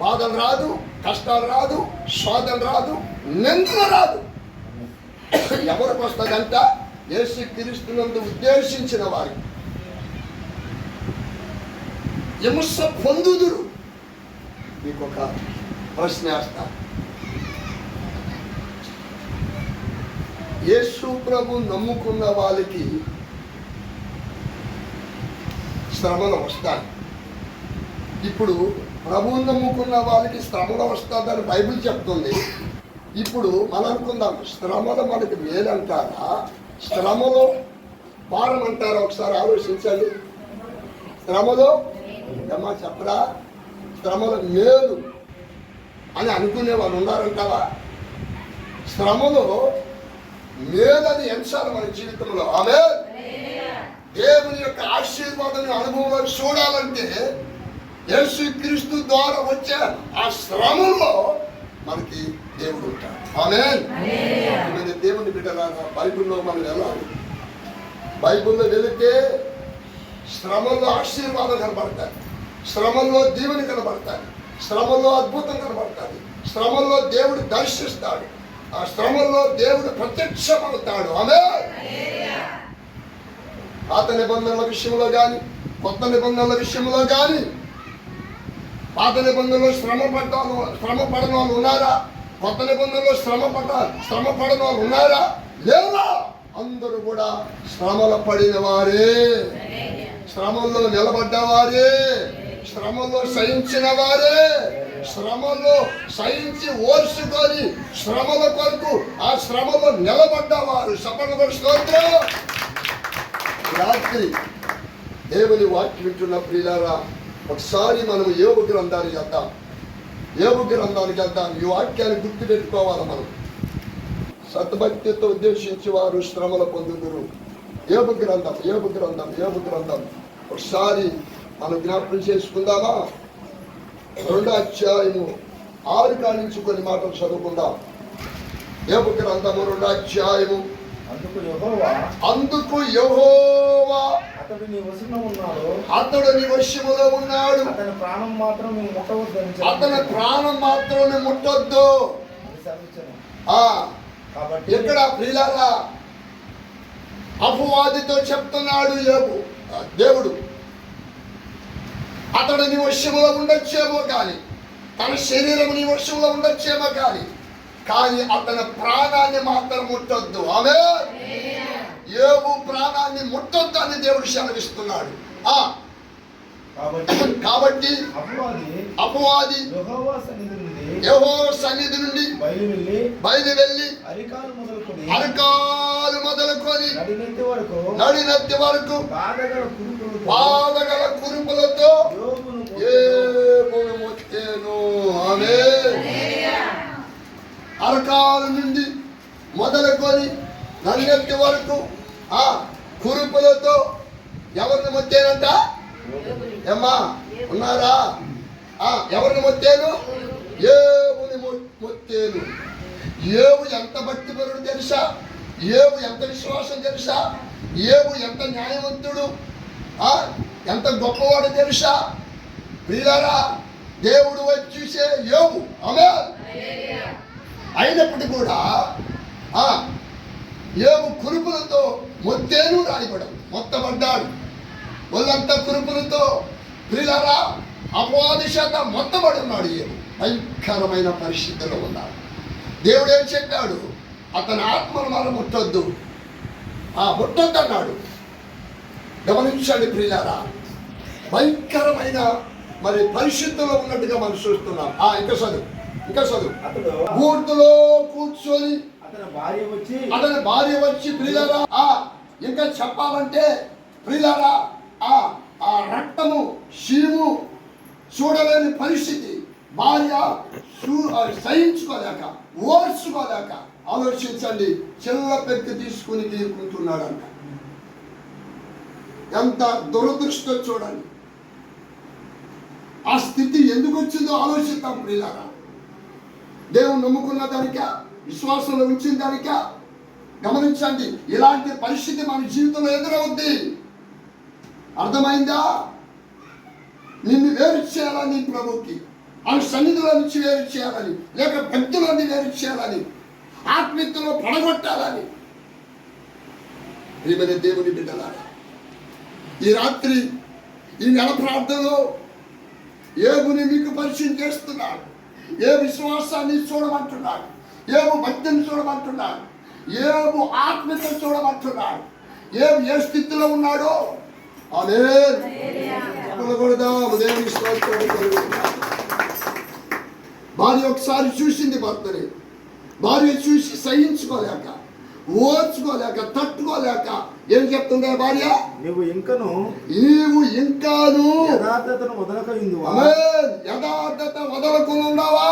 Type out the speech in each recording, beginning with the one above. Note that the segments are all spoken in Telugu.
బాధలు రాదు, కష్టాలు రాదు, శోధన రాదు, నిందన రాదు. ఎవరికి వస్తుందంట? యేసుక్రీస్తునందు ఉద్దేశించిన వారికి. హింస పొందుదురు. మీకు ఒక ప్రశ్న వేస్తా. యేసు ప్రభు నమ్ముకున్న వాళ్ళకి శ్రమలు వస్తాయి. ఇప్పుడు ప్రభువు నమ్ముకున్న వాళ్ళకి శ్రమలు వస్తుందని బైబిల్ చెప్తుంది. ఇప్పుడు మనం అనుకుందాం, శ్రమలు మనకి మేలంటారా, శ్రమలో భారం అంటారా? ఒకసారి ఆలోచించండి. శ్రమలో ఏమా చెప్పరా? శ్రమలు మేలు అని అనుకునే వాళ్ళు ఉన్నారంటారా? శ్రమలో మేలని అంశాలు మన జీవితంలో. ఆమె దేవుని యొక్క ఆశీర్వాదం అనుభవంలో చూడాలంటే యేసుక్రీస్తు ద్వారా వచ్చే ఆ శ్రమలో మనకి దేవుడు ఉంటాడు. ఆమేన్. దేవుని బిడ్డలారా, బైబిల్లో మనం వెళ్ళాలి. బైబిల్లో వెళితే శ్రమల్లో ఆశీర్వాదం కనబడతాయి, శ్రమల్లో దీవెన కనబడతాయి, శ్రమల్లో అద్భుతం కనబడతాయి, శ్రమల్లో దేవుడు దర్శిస్తాడు, ఆ శ్రమల్లో దేవుడు ప్రత్యక్షమవుతాడు. ఆమేన్. పాత నిబంధనల విషయంలో కానీ, కొత్త నిబంధనల విషయంలో కానీ, పాత నిబంధనలో శ్రమ పడని వాళ్ళు ఉన్నారా? కొత్త నిబంధనలో శ్రమ పడని వాళ్ళు ఉన్నారా? లేదా? అందరూ కూడా శ్రమలు పడిన వారే, శ్రమల్లో నిలబడ్డవారే, శ్రమల్లో సహించిన వారే, శ్రమల్లో సహించి ఓర్చుకొని శ్రమల కొరకు ఆ శ్రమలో నిలబడ్డవారు. స్తోత్రం. రాత్రి దేవుని వాక్యం వింటున్న ప్రియులారా, ఒకసారి మనం యోబు గ్రంథానికి వెళ్దాం. యోబు గ్రంథానికి వెళ్దాం. ఈ వాక్యాన్ని గుర్తు పెట్టుకోవాలి. మనం సత్భక్తితో ఉద్దేశించి వారు శ్రమలు పొందుదురు. యోబు గ్రంథం ఒకసారి మనం జ్ఞాపకం చేసుకుందామా? 2వ అధ్యాయము 6 కాడి నుంచి కొన్ని మాటలు చదువుకుందాం. యోబు గ్రంథము 2వ అధ్యాయము. అందుకు యెహోవా అతడు నీ వశములో ఉన్నాడు, అతని ప్రాణం మాత్రం ముట్టొద్దు. ఎక్కడ ప్రియులారా? అపవాదితో చెప్తున్నాడు యోబు. దేవుడు అతడు నీ వశములో ఉండొచ్చేమో కానీ, తన శరీరం నీ వశములో ఉండొచ్చేమో కానీ అతని ప్రాణాన్ని మాత్రం ముట్టొద్దు. ఆమేన్. యోబు ప్రాణాన్ని ముట్టొద్దు అని దేవుడు సెలవిస్తున్నాడు. కాబట్టి అపవాది యెహోవా సన్నిధి నుండి బయలువెళ్ళి అరకాలు మొదలుకొని నడినెత్తి వరకు బాధగల కురుపులతో యోబును మొత్తెను. ఆమేన్. అరకాల నుండి మొదలుకొని నడినెత్తి వరకు ఆ కురుపులతో ఎవరిని మొత్తేనంట? ఏమ్మా ఉన్నారా? ఎవరిని మొత్తేను? యోబుని మొత్తేను. యోబు ఎంత భక్తిపరుడు తెలుసా? యోబు ఎంత విశ్వాసం తెలుసా? యోబు ఎంత న్యాయవంతుడు, ఎంత గొప్పవాడు తెలుసా? ప్రియులారా, దేవుడు వచ్చి చూసే యోబు. ఆమేన్. అయినప్పటికీ కూడా యోబు కురుపులతో మొత్తేను రాయబడదు, మొత్తబడ్డాడు. వాళ్ళంతా కురుపులతో ప్రియులారా అపవాది చేత మొత్తబడి ఉన్నాడు. యోబు భయంకరమైన పరిస్థితిలో ఉన్నాడు. దేవుడు ఏం చెప్పాడు? అతని ఆత్మను మనం ముట్టొద్దు అన్నాడు. గమనించండి ప్రియులారా, భయంకరమైన మరి పరిస్థితుల్లో ఉన్నట్టుగా మనం చూస్తున్నాం. ఇంకా చదువు. బూర్తులో కూర్చొని అతని భార్య వచ్చి ప్రియులారా, ఇంకా చెప్పాలంటే ప్రియులారా, ఆ రక్తము శీము చూడలేని పరిస్థితి. భార్య సహించుకోలేక ఓర్చుకోలేక ఆలోచించండి, చిల్ల పెక్కి తీసుకుని తీరుకుంటున్నాడంట. ఎంత దురదృష్టం చూడండి. ఆ స్థితి ఎందుకు వచ్చిందో ఆలోచిద్దాం ప్రియులారా. దేవుడు నమ్ముకున్న దానికా, విశ్వాసంలో ఉంచిన దానికా? గమనించండి, ఇలాంటి పరిస్థితి మన జీవితంలో ఎదురవుద్ది. అర్థమైందా? నిన్ను వేరు చేయాలా నీ ప్రభుకి, ఆ సన్నిధిలో నుంచి వేరు చేయాలని, లేక భక్తులని వేరు చేయాలని, ఆత్మీయతలో పడగొట్టాలని. ప్రియమైన దేవుని బిడ్డలారా, ఈ రాత్రి ఈ నెల ప్రార్థనలో యోబుని మీకు పరిచయం చేస్తున్నాడు. ఏ విశ్వాసాన్ని చూడమంటున్నాడు, యోబు భక్తిని చూడమంటున్నాడు, యోబు ఆత్మీయతను చూడమంటున్నాడు. ఏ స్థితిలో ఉన్నాడో ఆమేన్ చెప్పకూడదాం. దేవుని స్తోత్రం కలుగును. భార్య ఒకసారి చూసింది భర్తని. భార్య చూసి సహించుకోలేక, ఓర్చుకోలేక, తట్టుకోలేక ఏం చెప్తుందా భార్య? నీవు ఇంకను యథార్థతను వదలకయుందువా? ఆమేన్. యథార్థత వదలకున్నావా?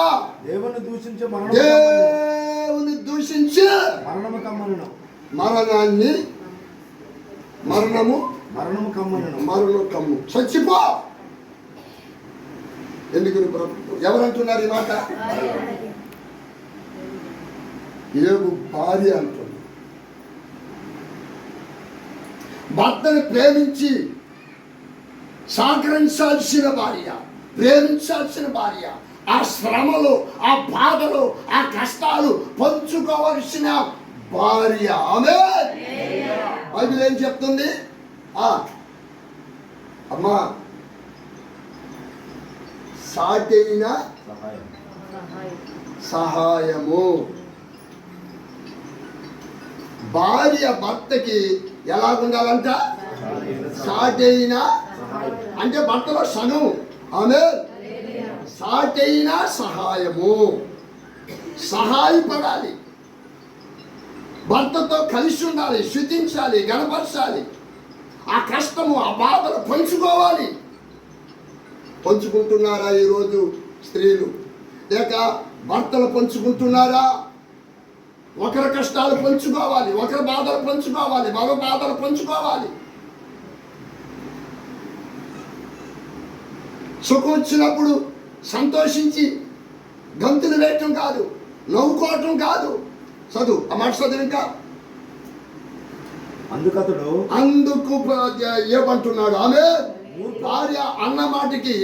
దేవుని దూషించే దేవుని దూషించే మరణము కమ్మను. మరణము కమ్మను. మరణం కమ్ము, చచ్చిపో. ఎందుకు ఎవరంటున్నారు ఈ మాట? యోబు భార్య అంటుంది. భర్తను ప్రేమించి సహకరించాల్సిన భార్య, ప్రేమించాల్సిన భార్య, ఆ శ్రమలు, ఆ బాధలు, ఆ కష్టాలు పంచుకోవలసిన భార్య. ఆమేన్. బైబిల్ ఏం చెప్తుంది? అమ్మా, సాటైన సహాయము. భార్య భర్తకి ఎలా ఉండాలంట? సాటైన అంటే భర్తలో సగం. ఆమేన్. సాటైన సహాయము. సహాయపడాలి, భర్తతో కలిసి ఉండాలి, స్తుతించాలి, గణపరచాలి, ఆ కష్టము, ఆ బాధలు పంచుకోవాలి. పంచుకుంటున్నారా ఈరోజు స్త్రీలు? లేక భర్తలు పంచుకుంటున్నారా? ఒకరి కష్టాలు పంచుకోవాలి, ఒకరి బాధలు పంచుకోవాలి, మరో బాధలు పంచుకోవాలి. సుఖం వచ్చినప్పుడు సంతోషించి గంతులు వేయటం కాదు, నవ్వుకోవటం కాదు. చదువు ఆ మాట చదువు. ఇంకా అందుకు ఏమంటున్నాడు? ఆమె భార్య అన్న మాటకి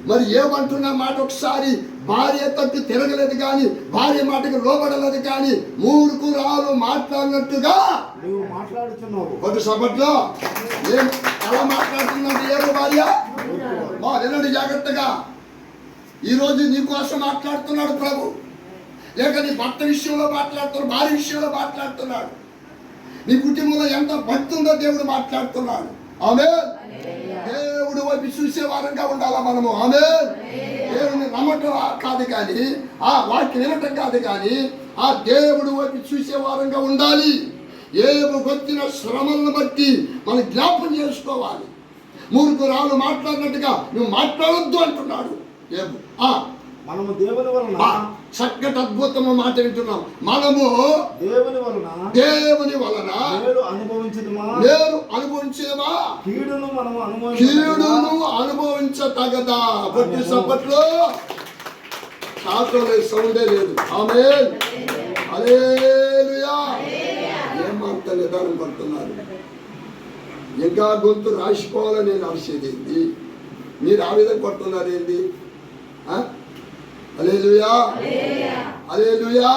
మరి ఏమంటున్న మాట ఒకసారి భార్య తట్టు తిరగలేదు కానీ, భార్య మాటకి లోబడలేదు కానీ, మూర్ఖురాలు మాట్లాడినట్టుగా నువ్వు మాట్లాడుతున్నావు. కొద్ది సభట్లో ఏం ఎలా మాట్లాడుతున్నట్టు ఏమో భార్య మా వినండి జాగ్రత్తగా. ఈరోజు నీ కోసం మాట్లాడుతున్నాడు ప్రభు. లేక నీ భర్త విషయంలో మాట్లాడుతున్నాడు, భార్య విషయంలో మాట్లాడుతున్నాడు. నీ కుటుంబంలో ఎంత భక్తి ఉందో దేవుడు మాట్లాడుతున్నాడు. ఆమేన్. దేవుడు వైపు చూసే వారంగా ఉండాలా మనము. ఆమేన్. దేవుడిని నమ్మటం కాదు కానీ, ఆ వాక్యం వినటం కాదు కానీ, ఆ దేవుడు వైపు చూసే వారంగా ఉండాలి. ఏమో వచ్చిన శ్రమలను బట్టి మనం జ్ఞాపకం చేసుకోవాలి. మూర్ఖురాలు మాట్లాడినట్టుగా నువ్వు మాట్లాడొద్దు అంటున్నాడు. మనము దేవుని వలన చక్కటి అద్భుతము మాట వింటున్నాం. మనము దేవుని వలన మేలు అనుభవించదమా? కీడును అనుభవించతగదా? కొట్టి సప్పట్లో సాతో సౌండే లేదు. ఆమేన్. హల్లెలూయా. ఏమంత నిదానం పడుతున్నారు? ఇంకా గొంతు రాసిపోవాలని నేను అరిసేది ఏంది? మీరు ఆ విధంగా పడుతున్నారు ఏంది? హల్లెలూయా, హల్లెలూయా.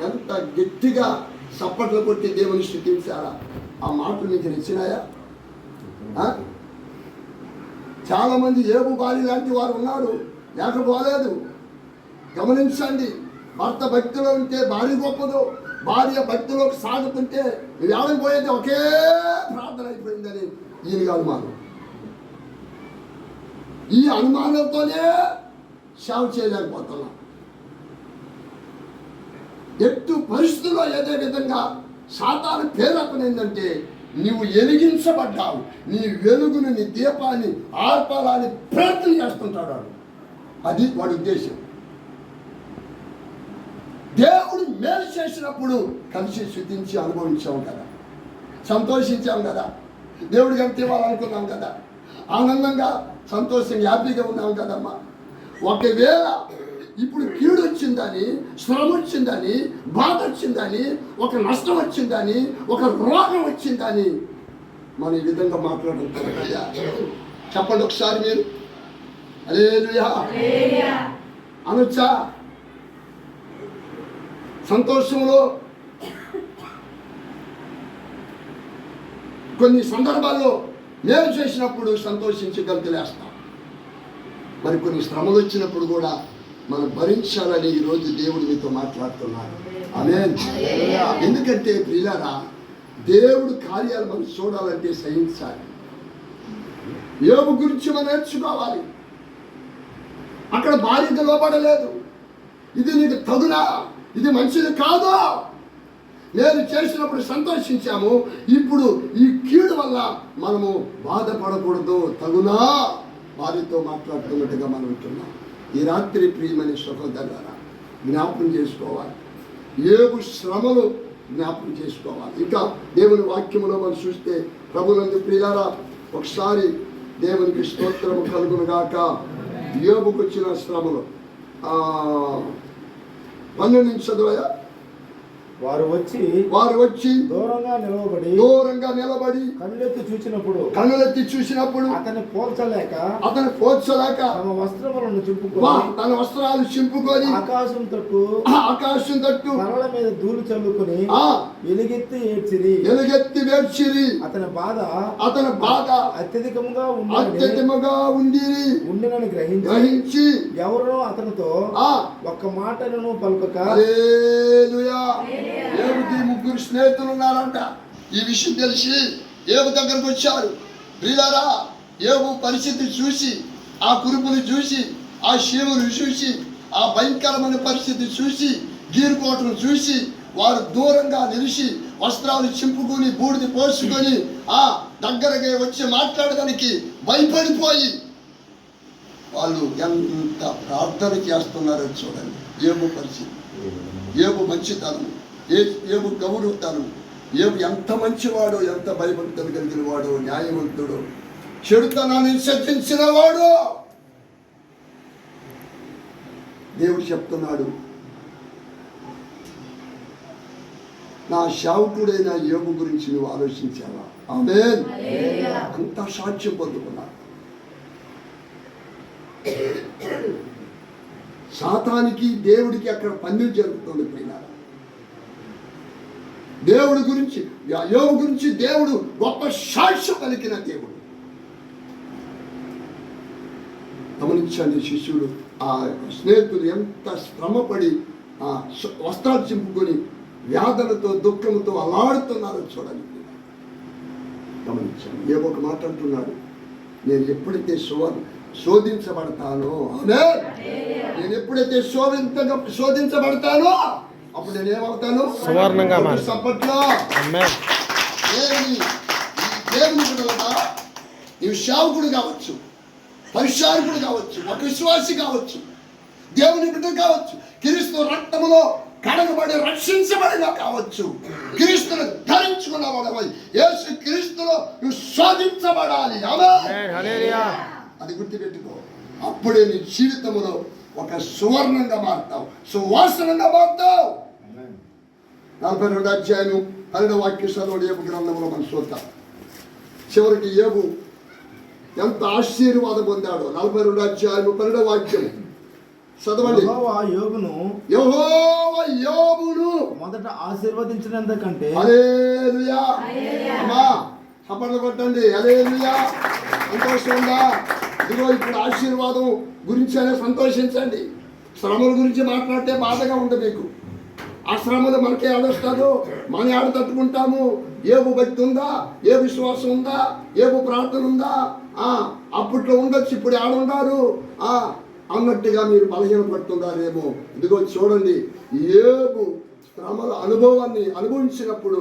ఎంత గట్టిగా సప్పట్లు కొట్టి దేవుని స్తుతించారా? ఆ మాటలు మీకు నచ్చినాయా? చాలా మంది యోబు భార్య లాంటి వారు ఉన్నారు, లేకపోలేదు. గమనించండి. భర్త భక్తిలో ఉంటే భార్య గొప్పదో, భార్య భక్తిలోకి సాగుతుంటే ఏడని పోయేది ఒకే ప్రార్థన అయిపోయిందని ఈయనకి అనుమానం. ఈ అనుమానంతోనే సేవ చేయలేకపోతున్నాం. ఎట్టు పరిస్థితుల్లో ఏదే విధంగా సాతాను ప్రేరేపణ ఏంటంటే, నీవు వెలిగించబడ్డావు, నీ వెలుగును, నీ దీపాన్ని ఆర్పాలని ప్రయత్నం చేస్తుంటాడు వాడు. అది వాడి ఉద్దేశం. దేవుడు మేలు చేసినప్పుడు కలిసి స్తుతించి అనుభవించాం కదా, సంతోషించాం కదా, దేవుడికి ఎంత ఇవ్వాలనుకున్నాం కదా, ఆనందంగా సంతోషంగా హ్యాపీగా ఉన్నాం కదమ్మా. ఒకవేళ ఇప్పుడు కీడు వచ్చిందని, శ్రమ వచ్చిందని, బాధ వచ్చిందని, ఒక నష్టం వచ్చిందని, ఒక రోగం వచ్చిందని మనం ఈ విధంగా మాట్లాడుతున్నాం. చెప్పండి ఒకసారి మీరు. హల్లెలూయా అనొచ్చా? సంతోషంలో కొన్ని సందర్భాల్లో మేలు చేసినప్పుడు సంతోషించి గంతులేస్తాం. మరి కొన్ని శ్రమలు వచ్చినప్పుడు కూడా మనం భరించాలని ఈరోజు దేవుడు మీతో మాట్లాడుతున్నాడు. ఆమేన్. ఎందుకంటే ప్రియులారా, దేవుడు కార్యాలు మనం చూడాలంటే సహించాలి. యోబు గురించి మనం నేర్చుకోవాలి. అక్కడ భార్యకు లోబడలేదు. ఇది నీకు తగునా, ఇది మంచిది కాదు. నేను చేసినప్పుడు సంతోషించాము, ఇప్పుడు ఈ కీడు వల్ల మనము బాధపడకూడదు, తగునా వారితో మాట్లాడుతున్నట్టుగా మనం ఉంటున్నాం. ఈ రాత్రి ప్రియమని సహోదరులారా జ్ఞాపకం చేసుకోవాలి. యోబు శ్రమలు జ్ఞాపకం చేసుకోవాలి. ఇంకా దేవుని వాక్యములో మనం చూస్తే ప్రభునందు ప్రియులారా, ఒకసారి దేవునికి స్తోత్రము కలుగును గాక. యోబుకు వచ్చిన శ్రమలు 12 నుంచి చదువయా. వారు వచ్చి దూరంగా నిలబడి కన్నులెత్తి చూసినప్పుడు అతని పోల్చలేక తమ వస్త్రాలు చింపుకొని ఆకాశం తట్టు తలల మీద ధూళి చల్లుకొని ఎలుగెత్తి ఏడ్చిరి. అతని బాధ అత్యధికముగా ఉండినని గ్రహించి ఎవరో అతనితో ఒక్క మాటలను పలుకక యోబుకి 3 స్నేహితులు ఉన్నారంట. ఈ విషయం తెలిసి యోబు దగ్గరకు వచ్చారు. ప్రియులారా, యోబు పరిస్థితి చూసి, ఆ కురుపును చూసి, ఆ శీవును చూసి, ఆ భయంకరమైన పరిస్థితి చూసి, గీరుకోటను చూసి వారు దూరంగా నిలిచి వస్త్రాలు చింపుకొని బూడిద పోసుకొని దగ్గరగా వచ్చి మాట్లాడడానికి భయపడిపోయి వాళ్ళు ఎంత ప్రార్థన చేస్తున్నారో చూడండి. యోబు పరిస్థితి, యోబు మంచితనం, యోబు గౌరవతనం, యోబు ఎంత మంచివాడో, ఎంత భయభక్తులు కలిగిన వాడు, న్యాయవంతుడు, చెడుతనాన్ని సత్యించిన వాడు. దేవుడు చెప్తున్నాడు, నా సేవకుడైన యోబు గురించి నువ్వు ఆలోచించావా? ఆమేన్. అంత సాక్ష్యం పొందుకున్నాడు. సాతానికి దేవుడికి అక్కడ పందెం జరుగుతుంది. ప్రియులారా, దేవుడి గురించి, యోబు గురించి దేవుడు గొప్ప సాక్ష్యం పలికిన దేవుడు. గమనించండి, శిష్యుడు ఆ స్నేహితులు ఎంత శ్రమపడి వస్త్రాలు చింపుకొని వ్యాధులతో దుఃఖంతో అలాడుతున్నారో చూడండి. గమనించండి, ఏ ఒక మాట అంటున్నాడు, నేను ఎప్పుడైతే శోధించబడతానో, నేను ఎప్పుడైతే శోధించబడతానో అప్పుడు నేను ఏమవుతాను? సప్పట్లో దేవుని బిడ్డలుగా నీవు సేవకుడు కావచ్చు, పరిచారకుడు కావచ్చు, ఒక విశ్వాసి కావచ్చు, దేవుని బిడ్డ కావచ్చు, క్రీస్తు రక్తములో కడగబడి రక్షించబడిన కావచ్చు, క్రీస్తును ధరించుకున్న వాడవై యేసు క్రీస్తులో నువ్వు శోధించబడాలి. అది గుర్తుపెట్టుకో. అప్పుడే నీ జీవితంలో ఒక సువర్ణంగా మారుతావు, సువాసనంగా మారుతావు. 42వ అధ్యాయం 12వ వాక్యం చదవండి. యోబు గ్రంథంలో మనం చూద్దాం. చివరికి యోబు ఎంత ఆశీర్వాదం పొందాడో. 42వ అధ్యాయం 12వ వాక్యం చదవండి. యెహోవా యోబును మొదట ఆశీర్వదించినందుకంటే హల్లెలూయా. అమ్మా చప్పట్లు కొట్టండి. హల్లెలూయా. సంతోషంగా ఇదిగో ఇప్పుడు ఆశీర్వాదం గురించి అనే సంతోషించండి. శ్రమల గురించి మాట్లాడితే బాధగా ఉంది మీకు. ఆ శ్రమలు మనకే ఆడొస్తాదో, మన ఆడ తట్టుకుంటాము. ఏబు భక్తి ఉందా, ఏ విశ్వాసం ఉందా, ఏబు ప్రార్థన ఉందా? అప్పట్లో ఉండొచ్చు, ఇప్పుడు ఆడున్నారు అన్నట్టుగా మీరు బలహీన పడుతున్నారేమో. ఇదిగో చూడండి, ఏబు శ్రమల అనుభవాన్ని అనుభవించినప్పుడు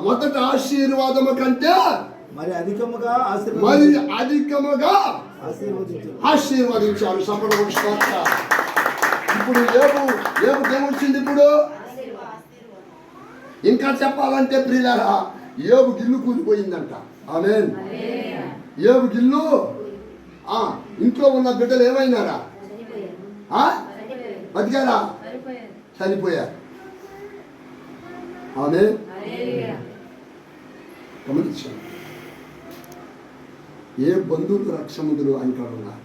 మొదట ఆశీర్వాదము కంటే మరి అధికముగా ఆశీర్వదించారు. సంపద ఇప్పుడు ఏమొచ్చింది? ఇప్పుడు ఇంకా చెప్పాలంటే ప్రియులారా, యోబు గిల్లు కూలిపోయిందంట. ఆమేన్. యోబు గిల్లు, ఇంట్లో ఉన్న బిడ్డలు ఏమైనారా? బతికారా? చనిపోయారు. ఆమేన్. గమనించండి, ఏ బంధువులు రక్షముదులు అంటారున్నారు.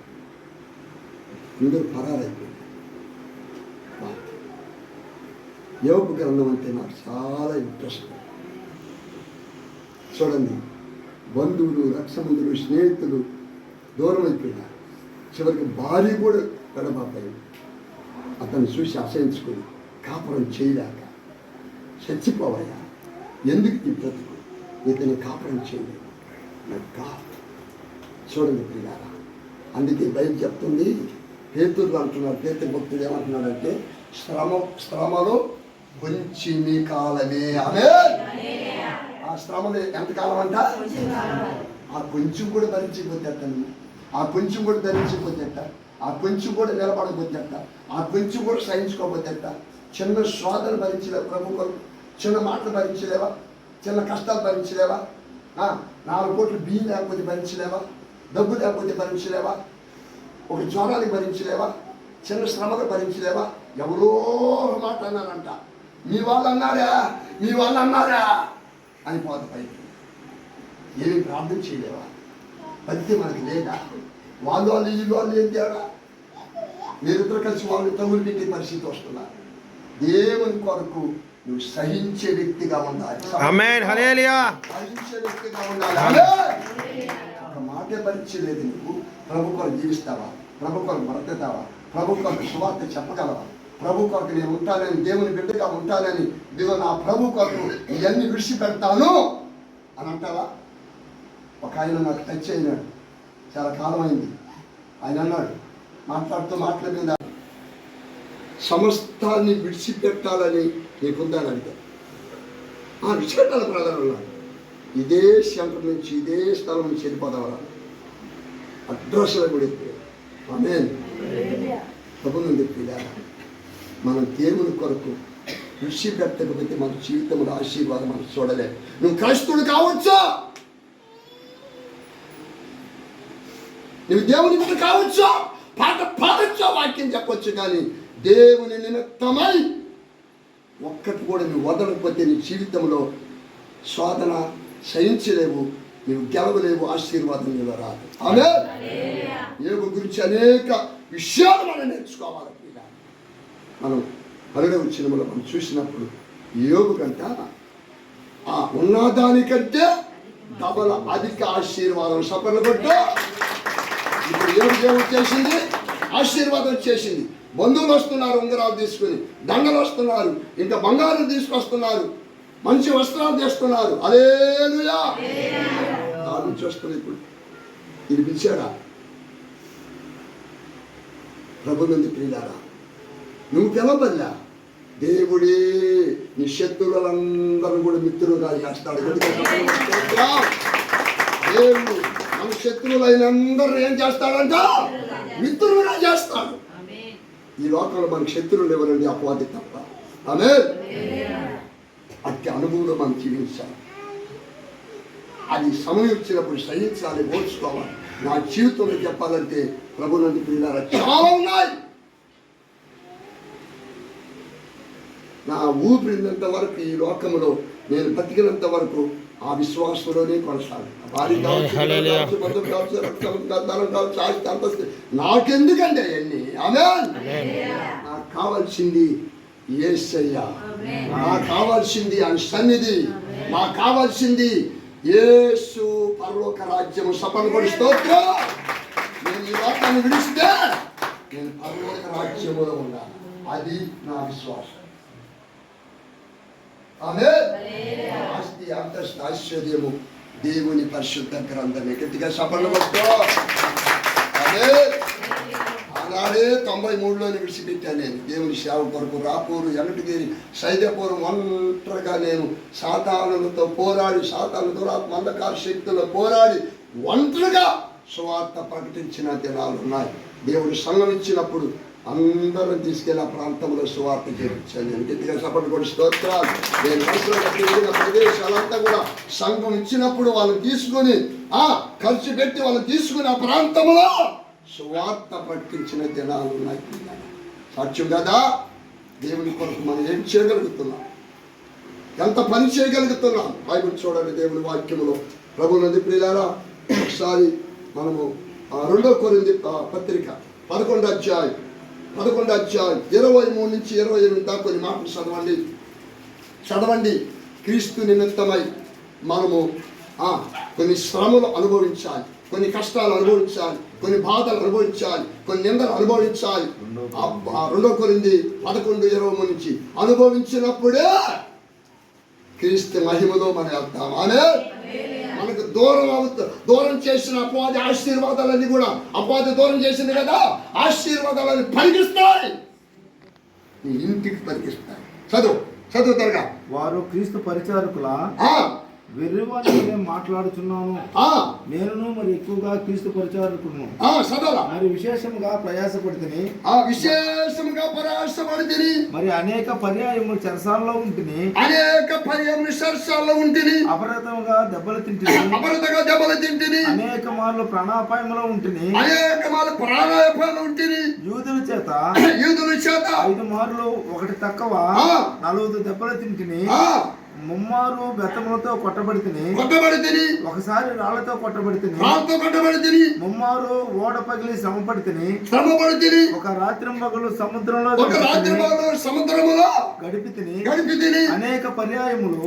అందరూ పరారైపోయింది. యోబు గ్రంథం అంటే నాకు చాలా ఇంట్రెస్ట్. చూడండి, బంధువులు, రక్షబంధువులు, స్నేహితులు దూరం అయిపోయినారు. చివరికి భార్య కూడా గడబాపైంది. అతన్ని చూసి అసహించుకుని కాపురం చేయలేక, చచ్చిపోవయ్యా, ఎందుకు ఈ బ్రతుకు, ఇతని కాపురం చేయలేదు. చూడండి ప్రియారా, అందుకే బయట చెప్తుంది, పేతురు అంటున్నాడు, పేతురు భక్తుడు ఏమంటున్నాడంటే, శ్రమలో కొంచెం కాలమే. ఆమె ఆ శ్రమలు ఎంతకాలం అంట? ఆ కొంచెం కూడా భరించిపోతే అతను, ఆ కొంచెం కూడా ధరించిపోతే, ఆ కొంచెం కూడా నిలబడకపోతే, ఆ కొంచెం కూడా సహించుకోకపోతే, చిన్న శ్వాదలు భరించలేవా ప్రభు కొరకు? చిన్న మాటలు భరించలేవా? చిన్న కష్టాలు భరించలేవా? 4 కోట్లు బియ్యం లేకపోతే భరించలేవా? డబ్బు లేకపోతే భరించలేవా? ఒక జ్వరానికి భరించలేవా? చిన్న శ్రమకు భరించలేవా? ఎవరో మాట అన్నారంట, మీ వాళ్ళు అన్నారా అని పోత పైకి. ఏమి ప్రార్థన చేయలేవా? భక్తి మనకి లేదా? వాళ్ళు వీళ్ళు ఏం తేడా? మీరిద్దరు కలిసి వాళ్ళు తగులు పెట్టే పరిస్థితి వస్తున్నారు. దేవుని కొరకు నువ్వు సహించే వ్యక్తిగా ఉండాలి. సహించే వ్యక్తిగా ఉండాలి. ఒక మాటే భరించలేదు. నువ్వు ప్రభు కొరకు జీవిస్తావా? ప్రభు కొరకు బ్రతుకుతావా? ప్రభు కొరకు సువార్త చెప్పగలవా? ప్రభు కొరకు నేను ఉంటానని, దేవుని బిడ్డగా ఉంటానని, ఇదిగో నా ప్రభు కొరకు ఇవన్నీ విడిచిపెడతాను అని అంటావా? ఒక ఆయన నాకు టచ్ అయినాడు, చాలా కాలం అయింది. ఆయన అన్నాడు, మాట్లాడుతూ మీద, సమస్తాన్ని విడిచిపెట్టాలని నీకుందని అడిగాడు. విడిచిపెట్టాలి బ్రదర్ అన్నాడు. ఇదే సెంటర్ నుంచి, ఇదే స్థలం నుంచి వెళ్ళిపోదాం అడ్రస్లో కూడా ఎత్తిపోయాడు. ఆమేన్. ప్రభుత్వం చెప్పిదా, మనం దేవుని కొరకు విడిచిపెట్టకపోతే మన జీవితంలో ఆశీర్వాదం మనం చూడలేము. నువ్వు క్రైస్తవుడు కావచ్చా, నువ్వు దేవుని బిడ్డ కావచ్చా, పాట పాడచ్చా, వాక్యం చెప్పొచ్చు, కానీ దేవుని నిమిత్తమై ఒక్కటి కూడా నువ్వు వదలకపోతే నీ జీవితంలో శోధన సహించలేవు, నువ్వు గెలవలేవు, ఆశీర్వాదం నీలో రాదు. ఆమేన్. యోబు గురించి అనేక విషయాలు మనం నేర్చుకోవాలి. మనం 12వ వచనంలో మనం చూసినప్పుడు యోబు కంట ఉన్నదానికంటే డబల్ అధిక ఆశీర్వాదం సఫలం కొట్టు. ఇప్పుడు యోబు చేసింది, ఆశీర్వాదం చేసింది. బంధువులు వస్తున్నారు, ఉంగరాలు తీసుకుని, దండలు వస్తున్నారు, ఇంకా బంగారం తీసుకొస్తున్నారు, మంచి వస్త్రాలు తెస్తున్నారు. హల్లెలూయా. దాన్ని చూస్తున్నా. ఇప్పుడు ఇది పిలిచాడా? ప్రభు నుండి ప్రియులారా, నువ్వు పిలవబల్లా, దేవుడే నీ శత్రువులందరూ కూడా మిత్రులుగా చేస్తాడు. దేవుడు మన శత్రువులైన అందరూ ఏం చేస్తాడంట? మిత్రులుగా చేస్తాడు. ఈ లోకంలో మనకు శత్రువులు ఎవరండి? అపవాది తప్ప. ఆమేన్. అట్టి అనుభవంలో మనం జీవించాలి. అది సమయం వచ్చినప్పుడు సహించాలి, ఓర్చుకోవాలి. నా జీవితంలో చెప్పాలంటే ప్రభు నుండి ప్రియులారా చాలా ఉన్నాయి. నా ఊపిరినంత వరకు ఈ లోకంలో నేను బతికినంత వరకు ఆ విశ్వాసంలోనే కొనసాగు. నాకెందుకంటే అవన్నీ. ఆమేన్. నాకు కావాల్సింది యేసయ్య, నాకు కావాల్సింది ఆయన సన్నిధి, నాకు కావాల్సింది యేసు పరలోక రాజ్యము సఫలపడి స్తోత్రం. నేను ఈ లోకాన్ని విడిస్తే నేను పరలోక రాజ్యములో ఉండాలి. అది నా విశ్వాసం. ఆమేన్. ఆస్తి, అంతస్తు, ఐశ్వర్యము దేవుని పరిశుద్ధ గ్రంథమే. గట్టిగా సఫలపడుతూ. ఆమేన్. ఆనాడే 93లోనే విడిచిపెట్టాను నేను దేవుని సేవ కొరకు. రాపూరు, ఎనటగిరి, సైదపురం ఒంటరిగా నేను సాతానులతో పోరాడి, సాతాను దురాత్మ అంధకార శక్తులతో పోరాడి ఒంటరిగా సువార్త ప్రకటించిన దినాలు ఉన్నాయి. దేవుడు సంఘం ఇచ్చినప్పుడు అందరం తీసుకెళ్ళి ఆ ప్రాంతంలో సువార్త చేయించాను. నేను గట్టిగా సపోర్ట్ కూడా స్తోత్రాలు. నేను మనసులో తిరిగిన ప్రదేశాలంతా కూడా సంఘం ఇచ్చినప్పుడు వాళ్ళని తీసుకొని ఖర్చు పెట్టి వాళ్ళని తీసుకుని ఆ ప్రాంతంలో సువార్త ప్రకటించిన దినాలు ఉన్నాయి. సాక్ష్యం కదా. దేవుని కొరకు మనం ఏం చేయగలుగుతున్నాం, ఎంత పని చేయగలుగుతున్నాం. బైబిల్ చూడండి, దేవుని వాక్యములో ప్రభు నంది ప్రియులారా. ఒకసారి మనము 2 కొరింథీ పత్రిక 11వ అధ్యాయం 23 నుంచి 28 దాకా కొన్ని మాటలు చదవండి. క్రీస్తు నిమిత్తమై మనము కొన్ని శ్రమలు అనుభవించాలి, కొన్ని కష్టాలు అనుభవించాలి, కొన్ని బాధలు అనుభవించాలి, కొన్ని నిందలు అనుభవించాలి. 2 కొరింథీ 11:23 నుంచి అనుభవించినప్పుడే క్రీస్తు మహిమలో మనం వెళ్తాం. మనకు దూరం చేసిన అపవాది ఆశీర్వాదాలన్నీ కూడా, అపవాది దూరం చేసింది కదా, ఆశీర్వాదాలని పరిగిస్తాయి, నీ ఇంటికి పరిగిస్తాయి. చదువు త్వరగా. వారు క్రీస్తు పరిచారకులా వెర్రివాని మాట్లాడుచున్నాను, నేను మరి ఎక్కువగా క్రీస్తు పరిచారకులను మరి విశేషముగా ప్రయాసపడితిని మరి అనేక పర్యాయములు చెరసాలలో ఉంటిని, అపరాధముగా దెబ్బలు తింటిని, అనేక మార్లు ప్రాణాపాయములో ఉంటిని, యూదుల చేత 5 మార్లు ఒకటి తక్కువ 40 దెబ్బలు తింటిని, 3 మారు బెత్తములతో కొట్టబడితిని, ఒకసారి రాళ్లతో కొట్టబడితిని, 3 మారు ఓడ పగిలి శ్రమపడితిని, ఒక రాత్రింబగలు సముద్రంలో గడిపితిని, అనేక పర్యాయములు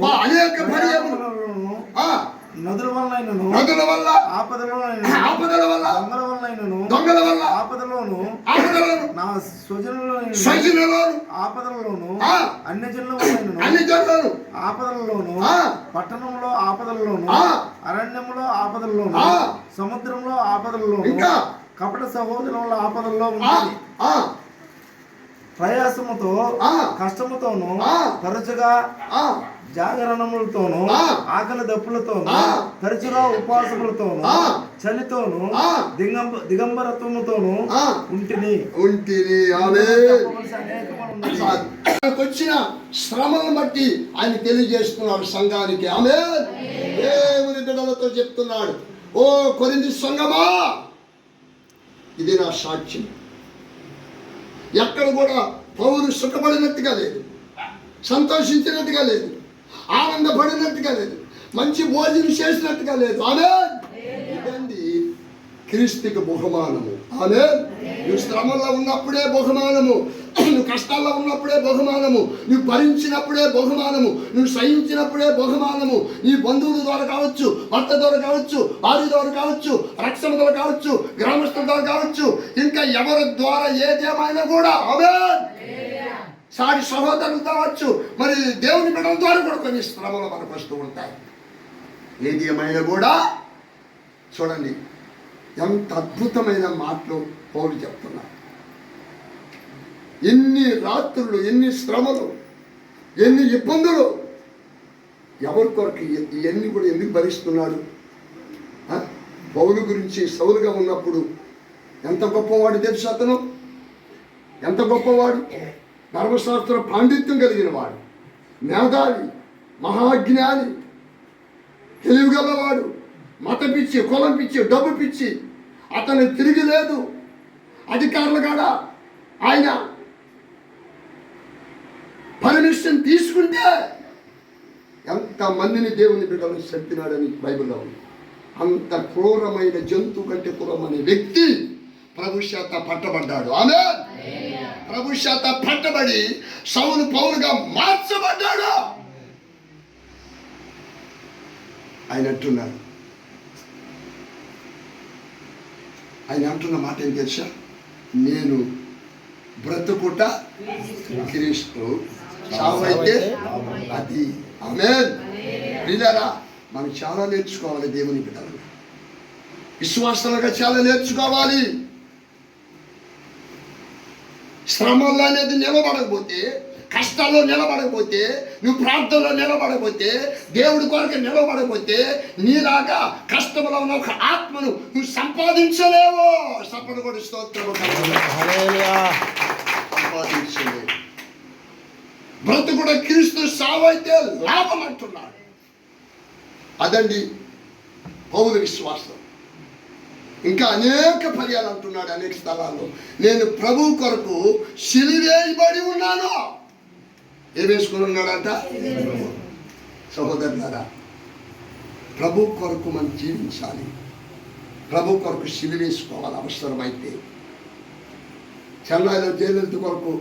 నదుల వల్ల ఆపదల వల్ల దొంగల వల్ల ఆపదలోను నా స్వజనులలో ఆపదలలోను అన్ని జనులను ఆపదలలోను పట్టణంలో ఆపదలలోను అరణ్యంలో ఆపదలలోను సముద్రంలో ఆపదలలోను కపట సహోదరుల ఆపదల్లో ఉంటుంది. ప్రయాసముతో కష్టముతోను తరచుగా జాగరణములతోను ఆకలి దప్పులతోను తరచుగా ఉపవాసములతోను చలితోను దిగంబరత్వముతోను ఉంటిని. వచ్చిన శ్రమను బట్టి ఆయన తెలియజేస్తున్నాడు సంఘానికి. దేవుని బిడ్డలతో చెప్తున్నాడు, ఓ కొరింథీ సంఘమా, ఇది నా సాక్ష్యం. ఎక్కడ కూడా పౌలు సుఖపడినట్టుగా లేదు, సంతోషించినట్టుగా లేదు, ఆనందపడినట్టుగా లేదు, మంచి భోజనం చేసినట్టుగా లేదు. ఇదండి క్రీస్తుకి బహుమానము. నువ్వు శ్రమల్లో ఉన్నప్పుడే బహుమానము, నువ్వు కష్టాల్లో ఉన్నప్పుడే బహుమానము, నువ్వు భరించినప్పుడే బహుమానము, నువ్వు సహించినప్పుడే బహుమానము. నీ బంధువుల ద్వారా కావచ్చు, భర్త ద్వారా కావచ్చు, భార్య ద్వారా కావచ్చు, రక్షణ ద్వారా కావచ్చు, గ్రామస్తుల ద్వారా కావచ్చు, ఇంకా ఎవరి ద్వారా ఏదేమైనా కూడా సాటి సహోదరులు కావచ్చు, మరి దేవుని బిడ్డల ద్వారా కూడా కొన్ని శ్రమలు మనకు వస్తూ ఉంటాయి. ఏది ఏమైనా కూడా చూడండి ఎంత అద్భుతమైన మాటలు పౌలు చెప్తున్నారు. ఎన్ని రాత్రులు, ఎన్ని శ్రమలు, ఎన్ని ఇబ్బందులు, ఎవరి కొరకు ఇవన్నీ కూడా ఎందుకు భరిస్తున్నాడు? పౌలు గురించి సౌలుగా ఉన్నప్పుడు ఎంత గొప్పవాడు తెలుసు అతను, ఎంత గొప్పవాడు, ధర్మశాస్త్ర పాండిత్యం కలిగిన వాడు, మేధావి, మహాజ్ఞాని, తెలివిగలవాడు, మత పిచ్చి, కులం పిచ్చి, డబ్బు పిచ్చి అతను తిరిగి లేదు. అధికారులు కాడా ఆయన పర్మిషన్ తీసుకుంటే ఎంతమందిని దేవుని బిడ్డలను చంపినాడని బైబిల్లో ఉంది. అంత క్రూరమైన జంతువు కంటే క్రూరమైన వ్యక్తి ప్రభు చేత పట్టబడ్డాడు. ప్రభు చేత పట్టబడి సౌలు పౌలుగా మార్చబడ్డాడు. ఆయన అంటున్నారు, ఆయన అంటున్న మాట ఏం తెలుసా? నేను బ్రతుకుట క్రీస్తు, చావైతే అది. ఆమేన్. ప్రియులారా, మనం చాలా నేర్చుకోవాలి. దేవుని బిడ్డలు విశ్వాసాలుగా చాలా నేర్చుకోవాలి. శ్రమల్లో అనేది నిలబడకపోతే, కష్టాల్లో నిలబడకపోతే, నువ్వు ప్రార్థనలో నిలబడకపోతే, దేవుడి కొరకు నిలబడకపోతే, నీలాగా కష్టంలో ఉన్న ఒక ఆత్మను నువ్వు సంపాదించలేవు. సపన కూడా స్తోత్రము సంపాదించలేవు. బ్రతుకుడు క్రీస్తు, సావైతే లాభం అంటున్నాడు. అదండి పౌలు విశ్వాసం. ఇంకా అనేక పర్యాలు అంటున్నాడు అనేక స్థలాల్లో, నేను ప్రభు కొరకు సిలువేయబడి ఉన్నాను. ఏం వేసుకుని ఉన్నాడంట? సహోదరులారా, ప్రభు కొరకు మనం జీవించాలి. ప్రభు కొరకు సిలువేసుకోవాలి. అవసరమైతే చెన్నైలో జయలలిత కొరకు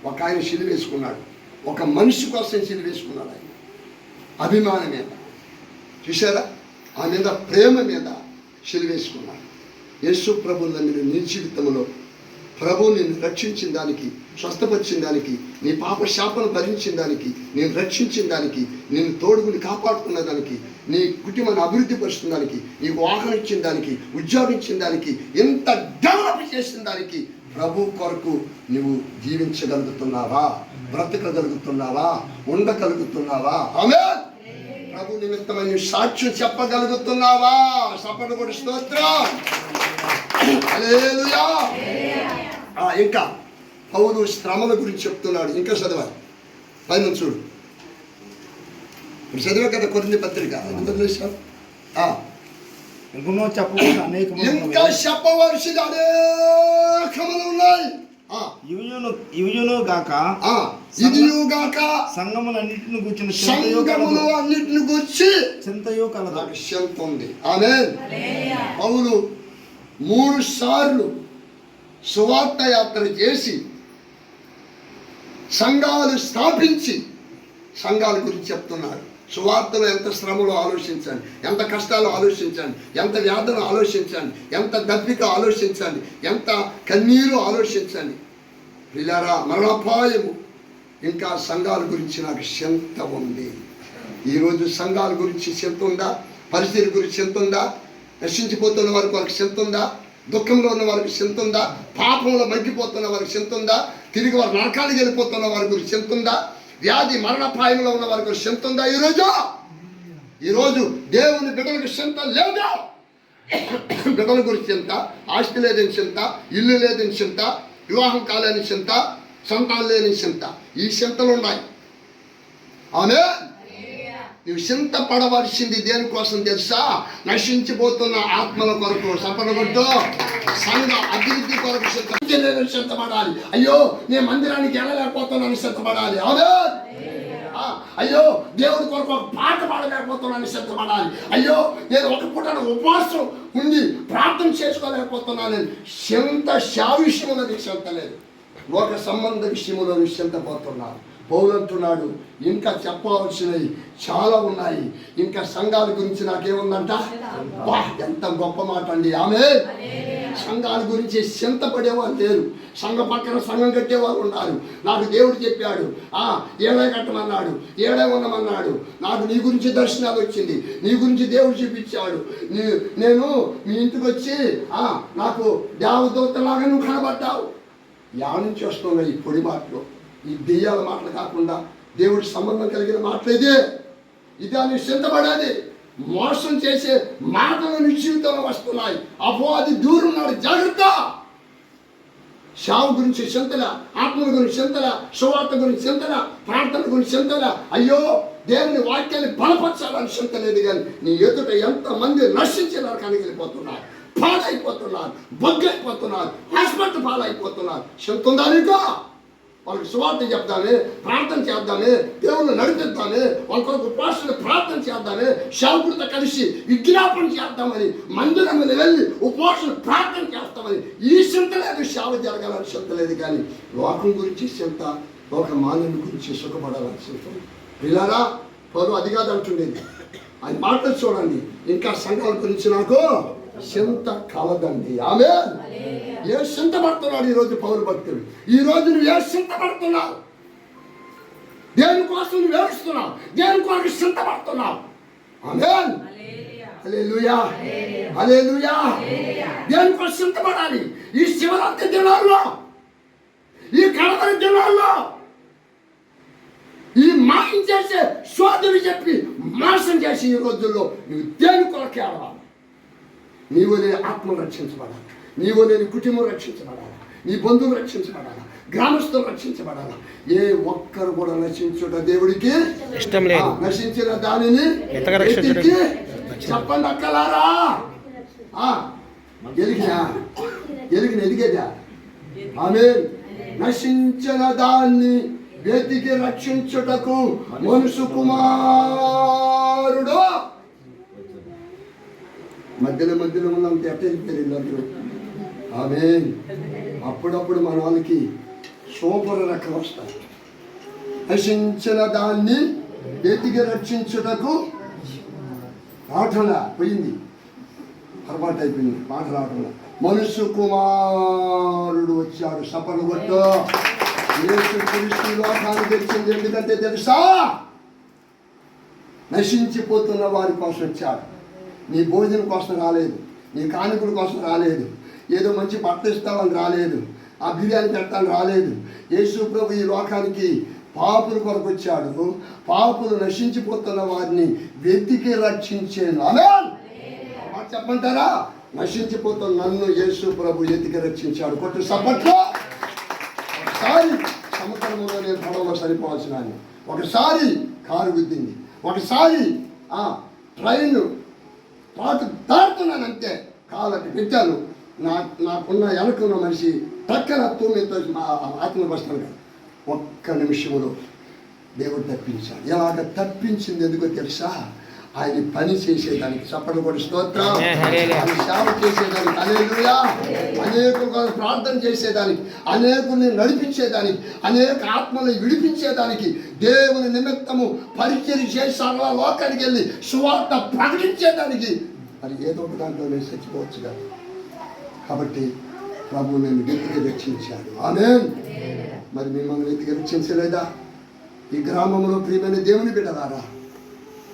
ఒక ఆయన సిలువేసుకున్నాడు. ఒక మనిషి కోసం సిలువేసుకున్నాడు. ఆయన అభిమానం మీద, చూసారా, ఆ మీద ప్రేమ మీద సిలువేసుకున్నాడు. యేసు ప్రభువుల మీరు నీ జీవితంలో ప్రభు నిన్ను రక్షించిన దానికి, స్వస్థపరిచిన దానికి, నీ పాప శాపను భరించిన దానికి, నేను రక్షించిన దానికి, నేను తోడుగుని కాపాడుకున్న దానికి, నీ కుటుంబాన్ని అభివృద్ధి పరుస్తున్న దానికి, నీకు వాహనం ఇచ్చిన దానికి, ఉద్యోగం ఇచ్చిన దానికి, ఎంత డెవలప్ చేసిన దానికి ప్రభు కొరకు నువ్వు జీవించగలుగుతున్నావా, బ్రతకగలుగుతున్నావా, ఉండగలుగుతున్నావా? ఆమేన్. ప్రభు నిమిత్తమైన సాక్ష్యం చెప్పగలుగుతున్నావా? సపన కూడా స్తోత్రం. హల్లెలూయా. ఇంకా పౌలు శ్రమల గురించి చెప్తున్నాడు. ఇంకా చదవాలి, పైన చూడు. ఇప్పుడు చదివే కదా కొరింథీ పత్రిక. ఇంకనో చెప్పవలసిన ఇంకా చెప్పవలసిన అనేకములు ఉన్నాయి. ఇవియును గాక సంగములన్నిటిని గూర్చిన సంగములు అన్నిటిని గూర్చి చింతయో కలదు. చింత ఉంది. ఆమేన్. పౌలు 3 సార్లు సువార్త యాత్ర చేసి సంఘాలు స్థాపించి సంఘాల గురించి చెప్తున్నాడు. సువార్తలో ఎంత శ్రమలో ఆలోచించండి, ఎంత కష్టాలు ఆలోచించండి, ఎంత వ్యాధులు ఆలోచించండి, ఎంత దప్పిక ఆలోచించండి, ఎంత కన్నీరు ఆలోచించండి. పిల్లరా, మరణాపాయము. ఇంకా సంఘాల గురించి నాకు చింత ఉంది. ఈరోజు సంఘాల గురించి చింత ఉందా? పరిస్థితి గురించి చింత ఉందా? నశించిపోతున్న వారికి వారికి చింత ఉందా? దుఃఖంలో ఉన్న వారికి చింత ఉందా? పాపంలో మగ్గిపోతున్న వారికి చింత ఉందా? తిరిగి వారు నరకానికి వెళ్ళిపోతున్న వారి గురించి చింత ఉందా? వ్యాధి మరణాపాయంలో ఉన్న వారికి చింత ఉందా? ఈరోజు దేవుని బిడ్డలకు చింత లేదా? బిడ్డల గురించి చింత, ఆస్తి లేదని చింత, ఇల్లు లేదని చింత, వివాహం కాలేని చింత, సంతానం లేని చింత. ఈ చింతలు ఉన్నాయి. ఆమేన్. నువ్వు చింత పడవలసింది దేనికోసం తెలుసా? నశించిపోతున్న ఆత్మల కొరకు. సపనగొట్టు. సంఘ అభివృద్ధి కొరకు చింతపడాలి. అయ్యో, నేను మందిరానికి వెళ్ళలేకపోతున్నాను చింతపడాలి. ఆమేన్. అయ్యో, దేవుడి కొరకు ఒక పాట పాడలేకపోతున్నాను చింతపడాలి. అయ్యో, నేను ఒక పూట ఉపవాసం ఉండి ప్రార్థన చేసుకోలేకపోతున్నాను. చింత విషయంలో నీకు చింత లేదు, లోక సంబంధ విషయంలో నీకు చింతపోతున్నాను. పౌలు అంటున్నాడు, ఇంకా చెప్పవలసినవి చాలా ఉన్నాయి. ఇంకా సంఘాల గురించి నాకేముందంట? ఎంత గొప్ప మాట అండి. ఆమేన్. సంఘాల గురించి చింతపడేవారు లేరు. సంఘ పక్కన సంఘం కట్టేవారు ఉన్నారు. నాకు దేవుడు చెప్పాడు, ఏడే కట్టమన్నాడు, ఏడే ఉండమన్నాడు. నాకు నీ గురించి దర్శనాలు వచ్చింది, నీ గురించి దేవుడు చూపించాడు. నేను మీ ఇంటికి వచ్చి నాకు దేవదూతలాగా నువ్వు కనబడ్డావు. యా నుంచి వస్తున్నాయి ఈ పొడి మాటలు, ఈ దెయ్యాల మాటలు కాకుండా దేవుడి సంబంధం కలిగిన మాటలేదే. ఇదే నీకు చింతపడాలి. మోసం చేసే మాటలు నీ జీవితంలో వస్తున్నాయి. అపవాది దూరం నాడు, జాగ్రత్త. శావు గురించి చింతల, ఆత్మల గురించి చింతల, సువార్త గురించి చింతల, ప్రార్థన గురించి చింతల. అయ్యో, దేవుని వాక్యాన్ని బలపరచాలని చింత లేదు. కానీ నీ ఎదుట ఎంతమంది నశించి నరకానికి వెళ్ళిపోతున్నారు, పాలైపోతున్నారు, బొగ్గైపోతున్నారు, హాస్పిటల్ పాలైపోతున్నారు. చింత ఉందా నీకు? వాళ్ళకి సువార్త చెప్తామే, ప్రార్థన చేద్దామే, దేవుళ్ళు నడిపిద్దామే, వాళ్ళ కొరకు ఉపాసన ప్రార్థన చేద్దామే, సేవకుడితో కలిసి విజ్ఞాపన చేద్దామని, మందిరంలో వెళ్ళి ఉపాసన ప్రార్థన చేస్తామని ఈ చింత లేదు. సేవ జరగాలని చింత లేదు. కానీ లోకం గురించి చింత, లోక మానవుని గురించి సుఖపడాలని చింత. పిల్లరా, పౌలు అది కాదంటుండేది. అది మాటలు చూడండి. ఇంకా సంఘాల గురించి నాకు చింత కలదండి. ఆమేన్. ఏ చింత పడుతున్నాడు ఈరోజు పౌలు భక్తులు? ఈరోజు నువ్వు ఏ చింత పడుతున్నావు? దేనికోసం నువ్వు ఏడుస్తున్నావు? దేని కొరకు చింత పడుతున్నావు? ఆమేన్. హల్లెలూయా, హల్లెలూయా. దేనికోసం చింత పడాలి? ఈ శివరాత్రి దినాల్లో, ఈ కడవరి దినాల్లో, ఈ మాయం చేసే సోదరులు చెప్పి మోసం చేసి ఈ రోజుల్లో నువ్వు దేని కొరకు ఏడవాలి? నీవు లేని ఆత్మను రక్షించబడాలి, నీవు లేని కుటుంబం రక్షించబడాలి, నీ బంధువులు రక్షించబడాలి, గ్రామస్తులు రక్షించబడాలి. ఏ ఒక్కరు కూడా నశించుట దేవుడికి ఇష్టం లేదు. నశించిన దానిని చెప్పండి అక్కలారా. ఎదిగేదా? ఆమేన్. నశించిన దాన్ని వెతికి రక్షించుటకు మనుషు కుమారుడు మధ్యలో ఉన్నాం. ఎట్ట వెళ్ళిపోయారు అందరూ? ఆమేన్. అప్పుడప్పుడు మన వాళ్ళకి సూపర్ రకం వస్తాయి. నశించిన దాన్ని వెతికి రక్షించుటకు రావటంలా పోయింది, పొరపాటు అయిపోయింది, మాట రావటంలా. మనుష్య కుమారుడు వచ్చాడు. సపలు కొట్టు. యేసుక్రీస్తు లోకాన్ని తెచ్చింది ఎందుకంటే తెలుసా? నశించిపోతున్న వారి కోసం వచ్చాడు. నీ భోజనం కోసం రాలేదు, నీ కానుకల కోసం రాలేదు, ఏదో మంచి బట్ట ఇస్తామని రాలేదు, ఆ బిర్యానీ పెట్టాలని రాలేదు. యేసు ప్రభు ఈ లోకానికి పాపుల కొరకు వచ్చాడు. పాపులు నశించిపోతున్న వారిని వెతికి రక్షించాను. ఆమేన్. చెప్పంటారా? నశించిపోతున్న నన్ను యేసు ప్రభు వెతికి రక్షించాడు. కొట్టు సపట్లో. ఒకసారి సముద్రంలో నేను పడవలో సరిపోవాల్సిన ఆయన, ఒకసారి కారు గుద్దింది, ఒకసారి ట్రైన్ పాటు దాటుతున్నానంతే, కాళ్ళకి పెట్టాను. నాకున్న వెనకున్న మనిషి పక్కన తూమితో ఆత్మ బస్తాను. ఒక్క నిమిషంలో దేవుడు తప్పించాడు. ఎలాగ తప్పించింది ఎందుకో తెలుసా? ఆయన పని చేసేదానికి. చప్పట్లు కొట్టి స్తోత్రం. ఆయన సేవ చేసేదానికి, హల్లెలూయా, అనేకుల కోసం ప్రార్థన చేసేదానికి, అనేకుల్ని నడిపించేదానికి, అనేక ఆత్మల్ని విడిపించేదానికి, దేవుని నిమిత్తము పరిచయం చేసి సర్వ లోకానికి వెళ్ళి సువార్త ప్రకటించేదానికి. మరి ఏదో ఒక దాంట్లో నేను చచ్చిపోవచ్చు కదా. కాబట్టి ప్రభు నేను వెతికి రక్షించాడు. ఆమేన్. మరి మిమ్మల్ని వెతికి రక్షించలేదా? ఈ గ్రామంలో ప్రియమైన దేవుని బిడ్డలారా,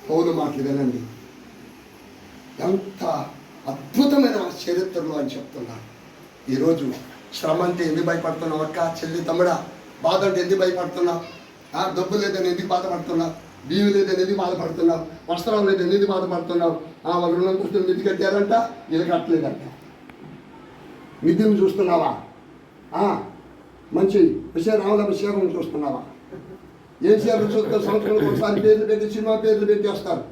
పౌలు మాటలు వినండి. ఎంత అద్భుతమైన చరిత్రలు అని చెప్తున్నారు. ఈరోజు శ్రమ అంటే ఎందుకు భయపడుతున్నావు? అక్క, చెల్లి, తమ్ముడా, బాధ అంటే ఎందుకు భయపడుతున్నావు? డబ్బు లేదని ఎందుకు బాధపడుతున్నావు? బియ్యం లేదని ఎందుకు బాధపడుతున్నావు? వస్త్రం లేదని ఎందుకు బాధపడుతున్నావు? వాళ్ళు రుణం చూస్తున్న మిద్ది కట్టారంట, ఇది కట్టలేదంట. మిద్దిని చూస్తున్నావా? మంచి రామలమ్మ చీరను చూస్తున్నావా? ఏం చీరలు చూస్తే సంవత్సరాలకు ఒకసారి పేర్లు పెట్టి సినిమా పేర్లు పెట్టేస్తారు.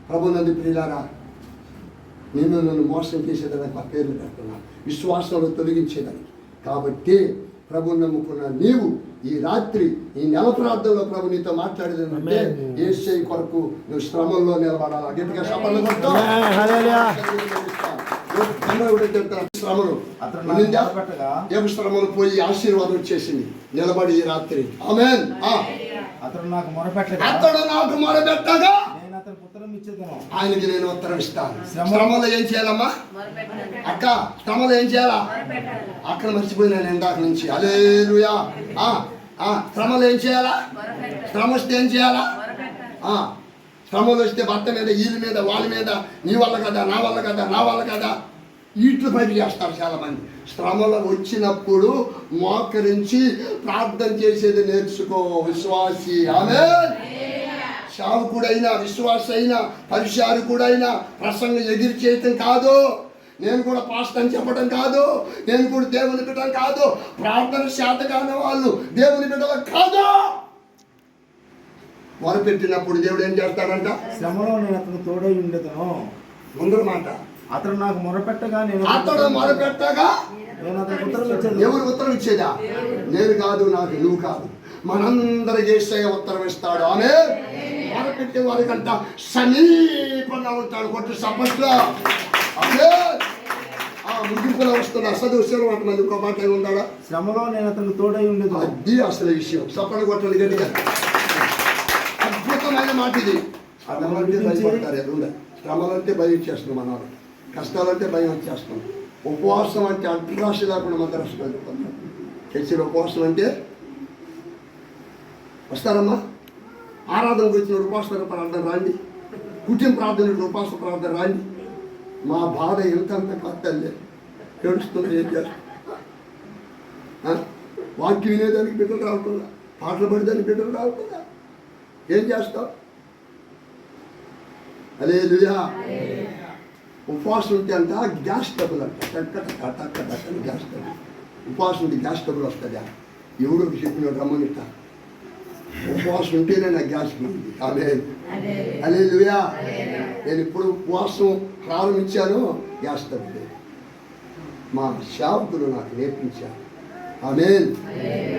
ప్రభునందు ప్రియులారా, నన్ను మోసం చేసేదానికి ఆ పేర్లు పెడుతున్నా, విశ్వాసంలో తొలగించేదానికి. కాబట్టి ప్రభు నమ్ముకున్న నీవు ఈ రాత్రి ఈ నెల ప్రార్థనలో ప్రభు నీతో మాట్లాడేదంటే యేసయ్య కొరకు నువ్వు శ్రమంలో నిలబడాలా. గట్టిగా శ్రమలు శ్రమలు పోయి ఆశీర్వాదం వచ్చేసింది. నిలబడి ఈ రాత్రి ఆమేన్. అతడు నాకు మొరపెట్టగా ఆయనకి నేను ఉత్తరం ఇస్తాను. శ్రమలో ఏం చేయాలమ్మా అక్క? శ్రమలో ఏం చేయాలా? అక్కడ మర్చిపోయినాను ఇందాక నుంచి. హల్లెలూయా. శ్రమలో ఏం చేయాలా? శ్రమ వస్తే ఏం చేయాలా? శ్రమలు వస్తే భర్త మీద, వీళ్ళ మీద, వాళ్ళ మీద, నీ వల్ల కదా, నా వల్ల కదా, నా వల్ల కదా, వీటిలో బయట చేస్తారు చాలామంది. శ్రమలు వచ్చినప్పుడు మోకరించి ప్రార్థన చేసేది నేర్చుకో విశ్వాసి. ఆమేన్. సేవకుడైనా, విశ్వాస అయినా, పరిచారకుడైనా ప్రసంగం ఎగిరి చేయటం కాదు. నేను కూడా పాస్టర్ అని చెప్పడం కాదు. నేను కూడా దేవుని బిడ్డలు కాదు. ప్రార్థన శాతకాని వాళ్ళు దేవుని బిడ్డలు కాదు. మొరపెట్టినప్పుడు దేవుడు ఏం చేస్తాడంట? శ్రమలో నేను అతను తోడై ఉండేదను. ముందర మాట, అతడు నాకు మొరపెట్టగా నేను అతడు మొరపెట్టగా అతనికి ఉత్తరం ఇచ్చేది. ఎవరు ఉత్తరం ఇచ్చేదా? నేను కాదు, నాకు నువ్వు కాదు, మనందరి యేసయ్య ఉత్తరం ఇస్తాడు. ఆమేన్. మొరపెట్టే వారికంట సమీపంగా ఉంటాడు. కొట్టు సపట్లో. ముగింపులో వస్తున్నా చదువు శిరమాట. మళ్ళీ ఇంకో మాట ఏమి ఉండాలా? శ్రమలో నేను అతను తోడై ఉండేది. అది అసలు విషయం. సపట్లు కొట్టండి గట్టిగా. అద్భుతమైన మాట ఇది. శ్రమలంటే భయపడతారు. శ్రమలంటే భయం వచ్చేస్తుంది మన వాళ్ళు. కష్టాలంటే భయం వచ్చేస్తుంది. ఉపవాసం అంటే అంతరాశి లేకుండా మంత్రాశి పెరుగుతుంది. చర్చిలో ఉపవాసం అంటే వస్తారమ్మా. ఆరాధనకు వచ్చిన ఉపాసన ప్రార్థన రాండి, కుటుంబ ప్రార్థన ఉపాసన ప్రార్థన రాండి. మా బాధ ఎంతంత కత్తలే ఏడుస్తున్నా. ఏం చేస్తా? వాక్యం వినేదానికి బిడ్డలు రావుతుందా? పాటలు పడేదానికి బిడ్డలు రావుతుందా? ఏం చేస్తావు? హల్లెలూయా. ఉపవాసం ఉంటే అంట గ్యాస్ ట్రబుల్ అంట. టక్క గ్యాస్ ట్రబుల్. ఉపవాసం ఉంటే గ్యాస్ ట్రబుల్ వస్తుందా? ఎవడో చెప్పిన రమ్మనిట. ఉపవాసం ఉంటేనే నాకు గ్యాస్ ఉంది. ఆమేన్. హల్లెలూయా. నేను ఇప్పుడు ఉపవాసం ప్రారంభించాను, గ్యాస్ ట్రబుల్ మా సేవకులు నాకు నేర్పించారు. ఆమేన్.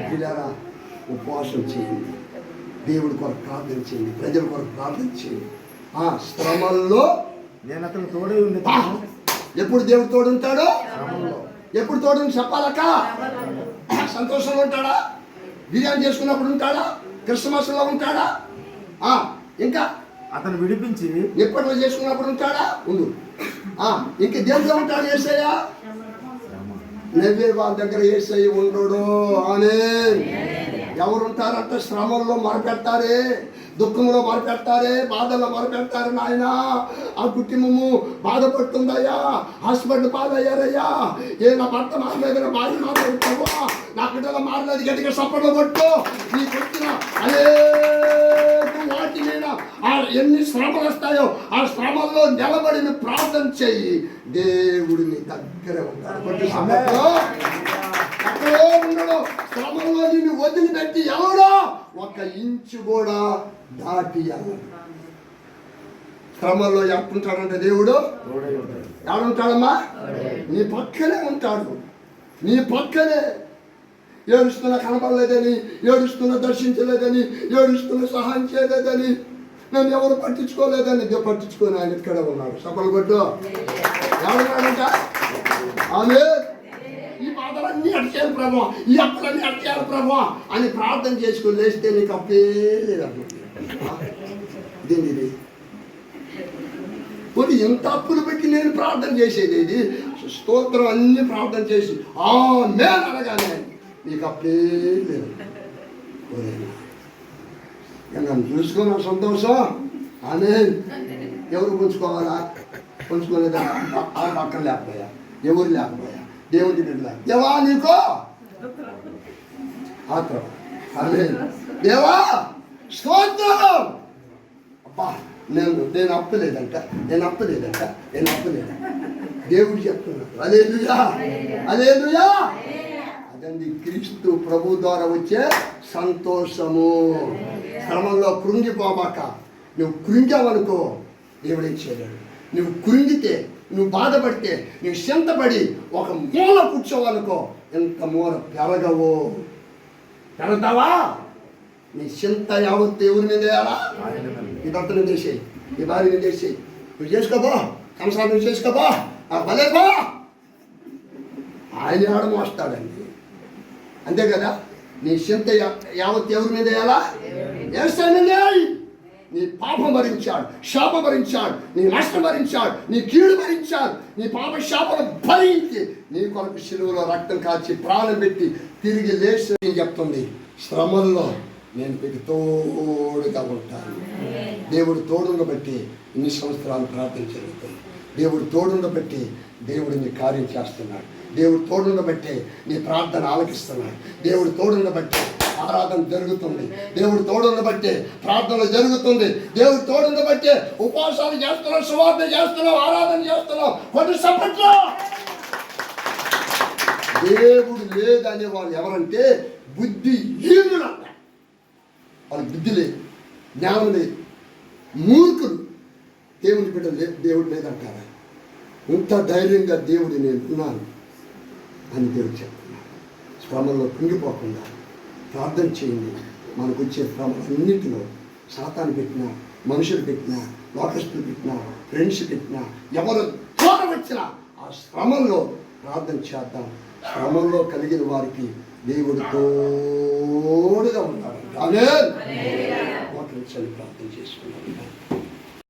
పిల్లరా, ఉపవాసం చేయండి, దేవుడి కొరకు ప్రార్థన చేయండి, ప్రజల కొరకు ప్రార్థన చేయండి. శ్రమల్లో నేను అతను తోడై ఉండేది. ఎప్పుడు దేవుడు తోడుంటాడో ఎప్పుడు తోడుని చెప్పాలక్క? సంతోషంలో ఉంటాడా? బిర్యానీ చేసుకున్నప్పుడు ఉంటాడా? క్రిస్మస్లో ఉంటాడా? ఇంకా అతను విడిపించి ఎప్పట్లో చేసుకున్నప్పుడు ఉంటాడా? ఉండు. ఇంక దేంట్లో ఉంటాడు యేసయ్య? నవ్వే వాళ్ళ దగ్గర యేసయ్య ఉండడు. ఆమేన్. ఎవరు ఉంటారంటే శ్రమల్లో మొరపెడతారే, దుఃఖంలో మొరపెడతారే, బాధల్లో మొరపెడతారు. నాయన ఆ కుటుంబము బాధపడుతుందయ్యా, హాస్పిటల్ పాలయ్యారయ్యా, నా భర్త మారలేదు, నా భార్య మాట్లాడుతావా, నా బిడ్డలు మారలేదు, గట్టిగా సపోర్ట్లో కొట్టు. నీకు వచ్చిన వాటి మీద ఎన్ని శ్రమలు వస్తాయో ఆ శ్రమల్లో నిలబడి ప్రార్థన చెయ్యి. దేవుడు నీ దగ్గర ఉంటాడు. అక్కడే ఉండడు. శ్రమంలో నిన్ను వదిలిపెట్టి ఎవడో 1 ఇంచు కూడా దాటి శ్రమంలో ఎప్పుంటాడంటే దేవుడు ఎవడుంటాడమ్మా? నీ పక్కనే ఉంటాడు. నీ పక్కనే. ఏడుస్తున్నా కనపడలేదని, ఏడుస్తున్నా దర్శించలేదని, ఏడుస్తున్నా సహాయం చేయలేదని, నన్ను ఎవరు పట్టించుకోలేదని పట్టించుకొని ఆయన ఇక్కడ ఉన్నాడు. సఫలు కొట్టు. ఎవరున్నాడంట? ఆమె ఈ బాధలన్నీ అడిచారు ప్రభు, ఈ అప్పులన్నీ అడిచారు ప్రభు అని ప్రార్థన చేసుకుని లేస్తే నీకు అప్పే లేదు. ఇది కొన్ని ఎంత అప్పులు పెట్టి నేను ప్రార్థన చేసేది, ఇది స్తోత్రం అన్ని ప్రార్థన చేసి ఆమేన్ అనగానే నీకు అప్పే లేదు. నన్ను చూసుకున్న సంతోషం. ఆమేన్. ఎవరు పుంజుకోవాలా? పుంజుకోలేదా? ఆ పక్కన లేకపోయా, ఎవరు లేకపోయా, దేవుడి బిడ్డలా దేవా నీకో ఆత్రం. ఆమేన్. దేవా స్తోత్రం. అబ్బా నేను అప్పలేదంట, నేను అప్పలేదంట. దేవుడు చెప్తున్నాడు. హల్లెలూయా, హల్లెలూయా. అదండి క్రీస్తు ప్రభు ద్వారా వచ్చే సంతోషము. శ్రమంలో కృంగిపోమాక. నువ్వు కృంగావనుకో దేవుడు ఏం చేయలేడు. నువ్వు కృంగితే, నువ్వు బాధపడితే, నువ్వు చింతపడి ఒక మూల కూర్చోవనుకో, ఎంత మూల పెరగవో. పెరగతావా? నీ చింత యావత్తు ఎవరి మీద వేయాలా? ఈ భర్త మీద వేసేయి, ఈ భార్య మీద వేసేయి. నువ్వు చేసుకోబో, కంసాలు నువ్వు చేసుకోబో, భలేబో. ఆయన ఆడము వస్తాడండి. అంతే కదా? నీ చింత యావత్ ఎవరి మీద వేయాలా? వేస్తానండి. నీ పాపం భరించాడు, శాపం భరించాడు, నీ నష్టం భరించాడు, నీ కీడు భరించాడు, నీ పాప శాపం భరించి నీ కొరకు శిలువలో రక్తం కాచి ప్రాణం పెట్టి తిరిగి లేచి చెప్తుంది, శ్రమల్లో నేను మీకు తోడుగా ఉంటాను. దేవుడు తోడును బట్టి ఇన్ని సంవత్సరాలు ప్రార్థన జరుగుతుంది. దేవుడు తోడును బట్టి దేవుడు నీ కార్యం చేస్తున్నాడు. దేవుడు తోడును బట్టి నీ ప్రార్థన ఆలకిస్తున్నాడు. దేవుడు తోడును బట్టి ఆరాధన జరుగుతుంది. దేవుడు తోడును బట్టి ప్రార్థన జరుగుతుంది. దేవుడు తోడును బట్టి ఉపవాసాలు చేస్తున్నాం, సువార్త చేస్తున్నాం, ఆరాధన చేస్తున్నాం. కొన్ని సపట్లో దేవుడు లేదనే వాళ్ళు ఎవరంటే బుద్ధి హీనులు అంట. వాళ్ళకి బుద్ధి లేదు, జ్ఞానం లేదు, మూర్ఖులు. దేవుని బిడ్డ దేవుడు లేదంటారా? ఇంత ధైర్యంగా దేవుడు నేను ఉన్నాను అని దేవుడు చెప్తున్నాడు. శ్రమల్లో కుంగిపోకుండా ప్రార్థన చేయండి. మనకు వచ్చే శ్రమలన్నింటిలో సాతాను పెట్టినా, మనుషులు పెట్టినా, లోకస్తులు పెట్టినా, ఫ్రెండ్స్ పెట్టినా, ఎవరు దూరం వచ్చినా ఆ శ్రమల్లో ప్రార్థన చేద్దాం. శ్రమంలో కలిగిన వారికి దేవుడు తోడుగా ఉంటాడు. ఆమేన్. ప్రార్థన చేసుకున్నాం.